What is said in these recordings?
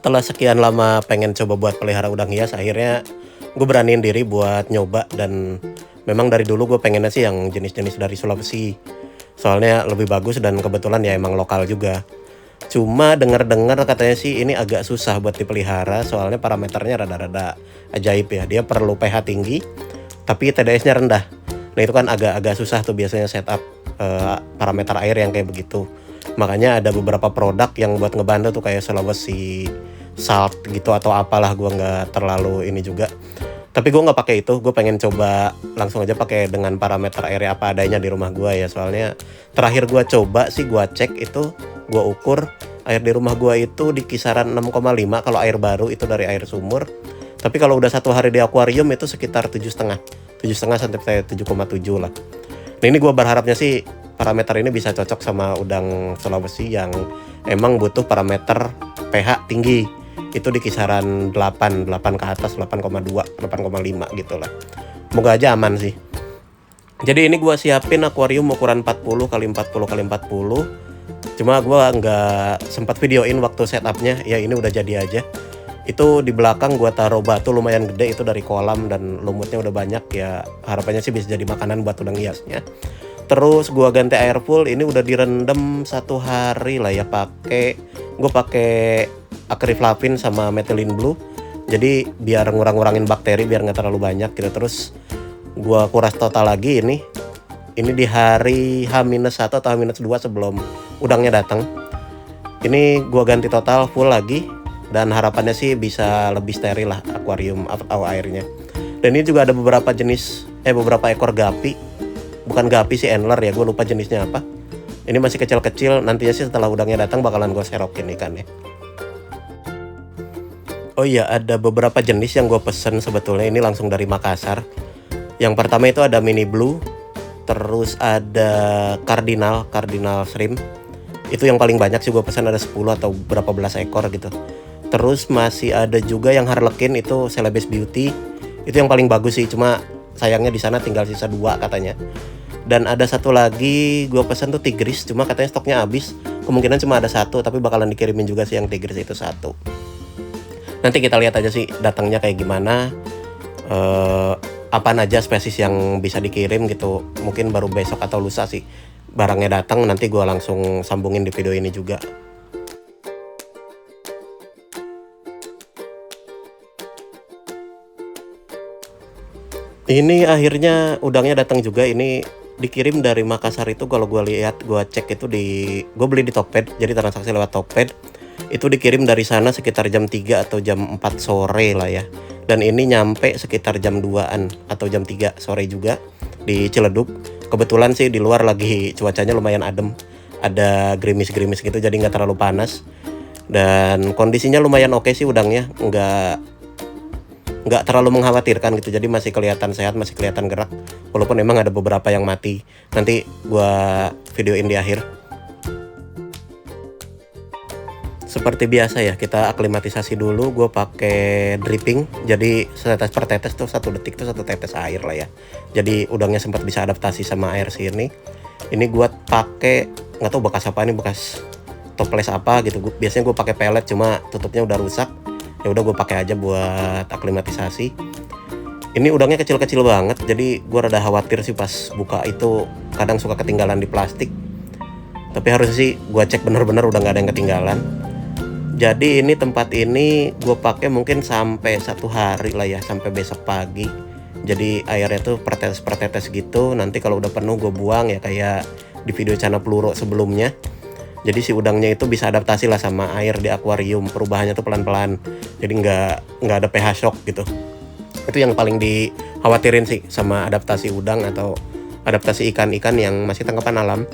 Setelah sekian lama pengen coba buat pelihara udang hias, akhirnya gue beraniin diri buat nyoba. Dan memang dari dulu gue pengennya sih yang jenis-jenis dari Sulawesi, soalnya lebih bagus dan kebetulan ya emang lokal juga. Cuma dengar-dengar katanya sih ini agak susah buat dipelihara, soalnya parameternya rada-rada ajaib ya. Dia perlu pH tinggi tapi TDS-nya rendah. Nah itu kan agak susah tuh biasanya setup parameter air yang kayak begitu. Makanya ada beberapa produk yang buat ngebantu tuh kayak Sulawesi Salt gitu atau apalah, gue nggak terlalu ini juga. Tapi gue nggak pakai itu, gue pengen coba langsung aja pakai dengan parameter air apa adanya di rumah gue ya. Soalnya terakhir gue coba sih, gue cek itu, gue ukur air di rumah gue itu di kisaran 6,5 kalau air baru itu dari air sumur. Tapi kalau udah 1 hari di akuarium itu sekitar 7,5 sampai 7,7 lah. Nah ini gue berharapnya sih parameter ini bisa cocok sama udang Sulawesi yang emang butuh parameter pH tinggi. Itu di kisaran 8 ke atas, 8,2, 8,5 gitu lah. Moga aja aman sih. Jadi ini gue siapin akuarium ukuran 40 x 40 x 40. Cuma gue nggak sempat videoin waktu setupnya. Ya ini udah jadi aja. Itu di belakang gue taruh batu lumayan gede itu dari kolam dan lumutnya udah banyak ya. Harapannya sih bisa jadi makanan buat udang hiasnya. Terus gue ganti air full, ini udah direndam 1 hari lah ya, gue pakai akriflavin sama methylene blue. Jadi biar ngurangin bakteri, biar nggak terlalu banyak gitu. Terus gue kuras total lagi ini di hari H-1 atau H-2 sebelum udangnya datang. Ini gue ganti total full lagi dan harapannya sih bisa lebih steril lah akuarium atau airnya. Dan ini juga ada beberapa ekor gapi. Bukan gapi sih, angler ya, gue lupa jenisnya apa. Ini masih kecil-kecil, nantinya sih setelah udangnya datang bakalan gue serokin ikannya. Oh iya, ada beberapa jenis yang gue pesen sebetulnya, ini langsung dari Makassar. Yang pertama itu ada mini blue, terus ada cardinal shrimp. Itu yang paling banyak sih gue pesan, ada 10 atau berapa belas ekor gitu. Terus masih ada juga yang harlequin, itu Celebes Beauty. Itu yang paling bagus sih, cuma sayangnya di sana tinggal sisa 2 katanya. Dan ada satu lagi gue pesan tuh tigris, cuma katanya stoknya habis. Kemungkinan cuma ada 1, tapi bakalan dikirimin juga sih yang tigris itu 1. Nanti kita lihat aja sih datangnya kayak gimana, apaan aja spesies yang bisa dikirim gitu. Mungkin baru besok atau lusa sih barangnya datang, nanti gue langsung sambungin di video ini juga. Ini akhirnya udangnya datang juga. Ini dikirim dari Makassar itu, kalau gue lihat, gue cek itu gue beli di Tokped, jadi transaksi lewat Tokped. Itu dikirim dari sana sekitar jam 3 atau jam 4 sore lah ya. Dan ini nyampe sekitar jam 2-an atau jam 3 sore juga di Ciledug. Kebetulan sih di luar lagi cuacanya lumayan adem, ada gerimis-gerimis gitu, jadi nggak terlalu panas. Dan kondisinya lumayan oke sih udangnya, nggak terlalu mengkhawatirkan gitu, jadi masih kelihatan sehat, masih kelihatan gerak, walaupun memang ada beberapa yang mati. Nanti gua videoin di akhir. Seperti biasa ya, kita aklimatisasi dulu. Gue pakai dripping, jadi setetes per tetes tuh 1 detik tuh 1 tetes air lah ya. Jadi udangnya sempat bisa adaptasi sama air sini. Ini gue pakai, nggak tahu bekas apa, ini bekas toples apa gitu. Biasanya gue pakai pelet, cuma tutupnya udah rusak. Ya udah gue pakai aja buat aklimatisasi. Ini udangnya kecil-kecil banget, jadi gue rada khawatir sih pas buka itu kadang suka ketinggalan di plastik. Tapi harusnya sih gue cek bener-bener udah nggak ada yang ketinggalan. Jadi ini tempat ini gue pakai mungkin sampai 1 hari lah ya, sampai besok pagi. Jadi airnya tuh per tetes gitu. Nanti kalau udah penuh gue buang ya, kayak di video channel Pluro sebelumnya. Jadi si udangnya itu bisa adaptasi lah sama air di akuarium. Perubahannya tuh pelan-pelan. Jadi nggak ada pH shock gitu. Itu yang paling dikhawatirin sih sama adaptasi udang atau adaptasi ikan-ikan yang masih tangkapan alam.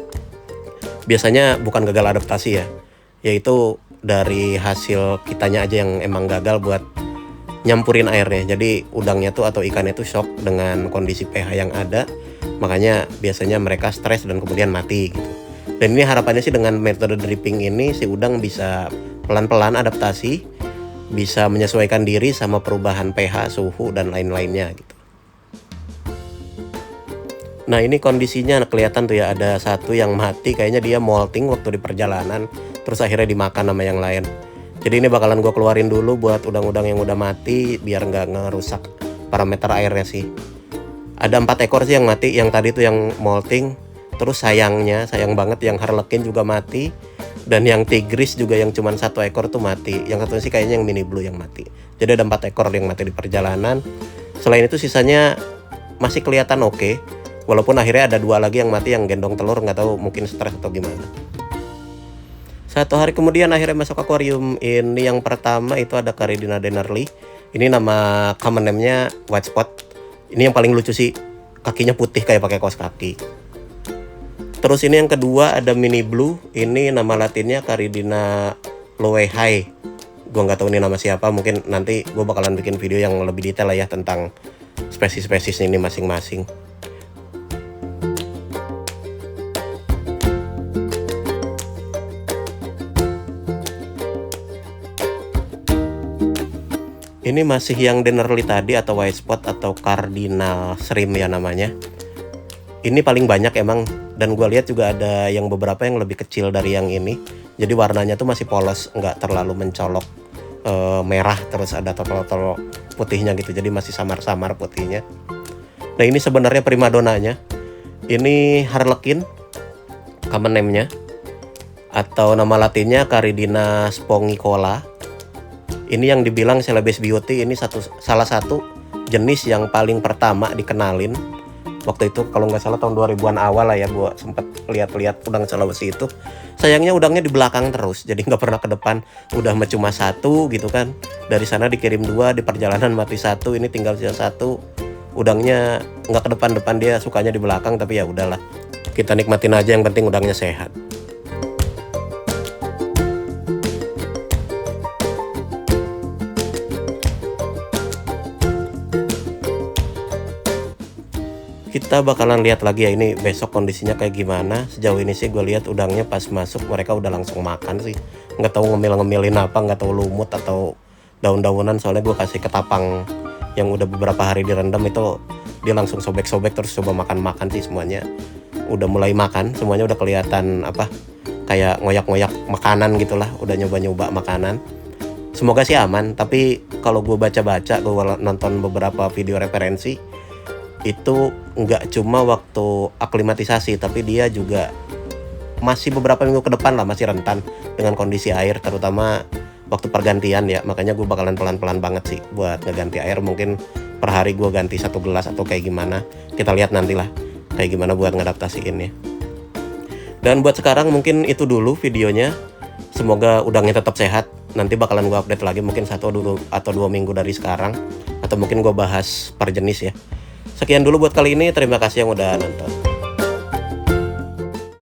Biasanya bukan gagal adaptasi ya, yaitu dari hasil kitanya aja yang emang gagal buat nyampurin airnya. Jadi udangnya tuh atau ikannya tuh shock dengan kondisi pH yang ada. Makanya biasanya mereka stres dan kemudian mati gitu. Dan ini harapannya sih dengan metode dripping ini si udang bisa pelan-pelan adaptasi, bisa menyesuaikan diri sama perubahan pH, suhu, dan lain-lainnya gitu. Nah ini kondisinya kelihatan tuh ya, ada satu yang mati, kayaknya dia molting waktu di perjalanan, terus akhirnya dimakan sama yang lain. Jadi ini bakalan gue keluarin dulu buat udang-udang yang udah mati biar nggak ngerusak parameter airnya sih. Ada 4 ekor sih yang mati, yang tadi tuh yang molting. Terus sayang banget yang harlequin juga mati. Dan yang tigris juga yang cuma 1 ekor tuh mati. Yang satu sih kayaknya yang mini blue yang mati. Jadi ada 4 ekor yang mati di perjalanan. Selain itu sisanya masih kelihatan oke. Walaupun akhirnya ada 2 lagi yang mati yang gendong telur, nggak tahu mungkin stres atau gimana. 1 hari kemudian akhirnya masuk akuarium. Ini yang pertama itu ada Caridina dennerli. Ini nama common name-nya white spot. Ini yang paling lucu sih, kakinya putih kayak pakai kaos kaki. Terus ini yang kedua ada mini blue. Ini nama latinnya Caridina loehae. Gue nggak tahu ini nama siapa. Mungkin nanti gue bakalan bikin video yang lebih detail lah ya tentang spesies-spesies ini masing-masing. Ini masih yang dennerli tadi atau white spot atau cardinal shrimp ya namanya. Ini paling banyak emang, dan gue lihat juga ada yang beberapa yang lebih kecil dari yang ini. Jadi warnanya tuh masih polos, nggak terlalu mencolok merah, terus ada totol-totol putihnya gitu. Jadi masih samar-samar putihnya. Nah ini sebenarnya primadonanya. Ini harlequin, common name-nya, atau nama latinnya Caridina spongicola. Ini yang dibilang Celebes Beauty, ini salah satu jenis yang paling pertama dikenalin. Waktu itu kalau nggak salah tahun 2000-an awal lah ya, gue sempet lihat-lihat udang Sulawesi itu. Sayangnya udangnya di belakang terus, jadi nggak pernah ke depan. Udah cuma 1 gitu kan. Dari sana dikirim 2, di perjalanan mati 1, ini tinggal sisa 1. Udangnya nggak ke depan-depan, dia sukanya di belakang, tapi ya udahlah. Kita nikmatin aja, yang penting udangnya sehat. Kita bakalan lihat lagi ya ini besok kondisinya kayak gimana. Sejauh ini sih gue lihat udangnya pas masuk mereka udah langsung makan sih. Nggak tahu ngemil-ngemilin apa, nggak tahu lumut atau daun-daunan. Soalnya gue kasih ketapang yang udah beberapa hari direndam itu, dia langsung sobek-sobek terus coba makan-makan sih semuanya. Udah mulai makan, semuanya udah kelihatan apa kayak ngoyak-ngoyak makanan gitulah. Udah nyoba-nyoba makanan. Semoga sih aman. Tapi kalau gue baca-baca, gue nonton beberapa video referensi, itu nggak cuma waktu aklimatisasi, tapi dia juga masih beberapa minggu ke depan lah masih rentan dengan kondisi air, terutama waktu pergantian ya. Makanya gue bakalan pelan-pelan banget sih buat ngeganti air. Mungkin per hari gue ganti 1 gelas atau kayak gimana, kita lihat nantilah kayak gimana buat ngadaptasiinnya. Dan buat sekarang mungkin itu dulu videonya. Semoga udangnya tetap sehat. Nanti bakalan gue update lagi mungkin 1 atau 2 minggu dari sekarang, atau mungkin gue bahas per jenis ya. Sekian dulu buat kali ini, terima kasih yang udah nonton.